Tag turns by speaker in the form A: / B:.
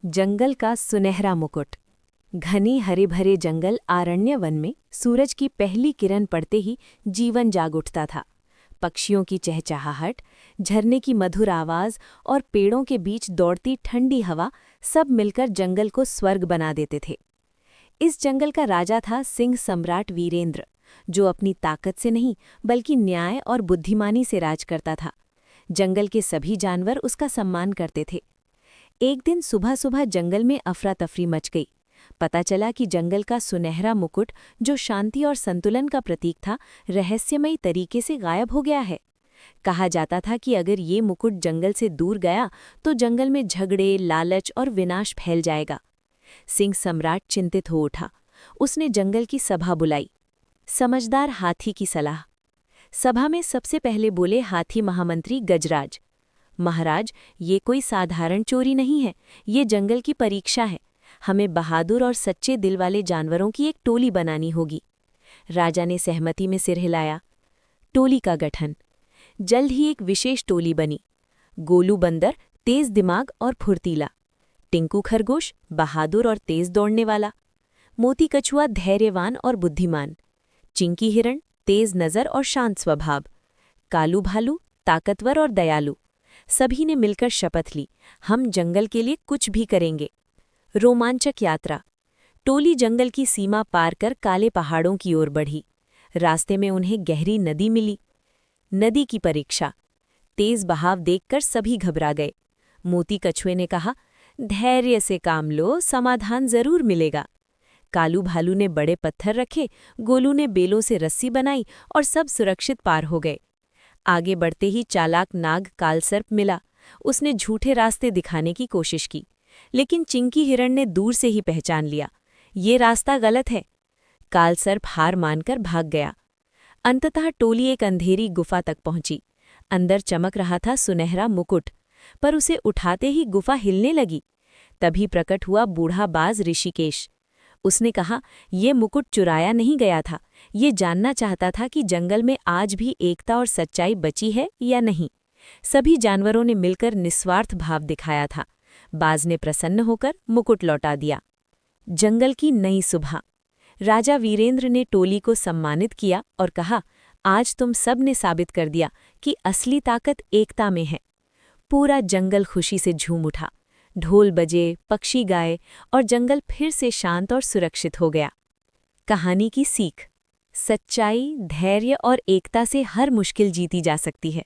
A: जंगल का सुनहरा मुकुट। घने हरे भरे जंगल आरण्य वन में सूरज की पहली किरण पड़ते ही जीवन जाग उठता था। पक्षियों की चहचहाहट, झरने की मधुर आवाज और पेड़ों के बीच दौड़ती ठंडी हवा सब मिलकर जंगल को स्वर्ग बना देते थे। इस जंगल का राजा था सिंह सम्राट वीरेंद्र, जो अपनी ताकत से नहीं बल्कि न्याय और बुद्धिमानी से राज करता था। जंगल के सभी जानवर उसका सम्मान करते थे। एक दिन सुबह सुबह जंगल में अफरा तफरी मच गई। पता चला कि जंगल का सुनहरा मुकुट, जो शांति और संतुलन का प्रतीक था, रहस्यमयी तरीके से गायब हो गया है। कहा जाता था कि अगर ये मुकुट जंगल से दूर गया तो जंगल में झगड़े, लालच और विनाश फैल जाएगा। सिंह सम्राट चिंतित हो उठा। उसने जंगल की सभा बुलाई। समझदार हाथी की सलाह। सभा में सबसे पहले बोले हाथी महामंत्री गजराज। महाराज, ये कोई साधारण चोरी नहीं है, ये जंगल की परीक्षा है। हमें बहादुर और सच्चे दिल वाले जानवरों की एक टोली बनानी होगी। राजा ने सहमति में सिर हिलाया। टोली का गठन। जल्द ही एक विशेष टोली बनी। गोलू बंदर, तेज दिमाग और फुर्तीला। टिंकू खरगोश, बहादुर और तेज दौड़ने वाला। मोती कछुआ, धैर्यवान और बुद्धिमान। चिंकी हिरण, तेज नज़र और शांत स्वभाव। कालू भालू, ताकतवर और दयालु। सभी ने मिलकर शपथ ली, हम जंगल के लिए कुछ भी करेंगे। रोमांचक यात्रा। टोली जंगल की सीमा पार कर काले पहाड़ों की ओर बढ़ी। रास्ते में उन्हें गहरी नदी मिली। नदी की परीक्षा। तेज बहाव देखकर सभी घबरा गए। मोती कछुए ने कहा, धैर्य से काम लो, समाधान जरूर मिलेगा। कालू भालू ने बड़े पत्थर रखे, गोलू ने बेलों से रस्सी बनाई और सब सुरक्षित पार हो गए। आगे बढ़ते ही चालाक नाग कालसर्प मिला। उसने झूठे रास्ते दिखाने की कोशिश की, लेकिन चिंकी हिरण ने दूर से ही पहचान लिया, ये रास्ता गलत है। कालसर्प हार मानकर भाग गया। अंततः टोली एक अंधेरी गुफा तक पहुंची। अंदर चमक रहा था सुनहरा मुकुट, पर उसे उठाते ही गुफा हिलने लगी। तभी प्रकट हुआ बूढ़ा बाज ऋषिकेश। उसने कहा, ये मुकुट चुराया नहीं गया था, ये जानना चाहता था कि जंगल में आज भी एकता और सच्चाई बची है या नहीं। सभी जानवरों ने मिलकर निस्वार्थ भाव दिखाया था। बाज ने प्रसन्न होकर मुकुट लौटा दिया। जंगल की नई सुबह। राजा वीरेंद्र ने टोली को सम्मानित किया और कहा, आज तुम सब ने साबित कर दिया कि असली ताकत एकता में है। पूरा जंगल खुशी से झूम उठा। ढोल बजे, पक्षी गाए और जंगल फिर से शांत और सुरक्षित हो गया। कहानी की सीख। सच्चाई, धैर्य और एकता से हर मुश्किल जीती जा सकती है।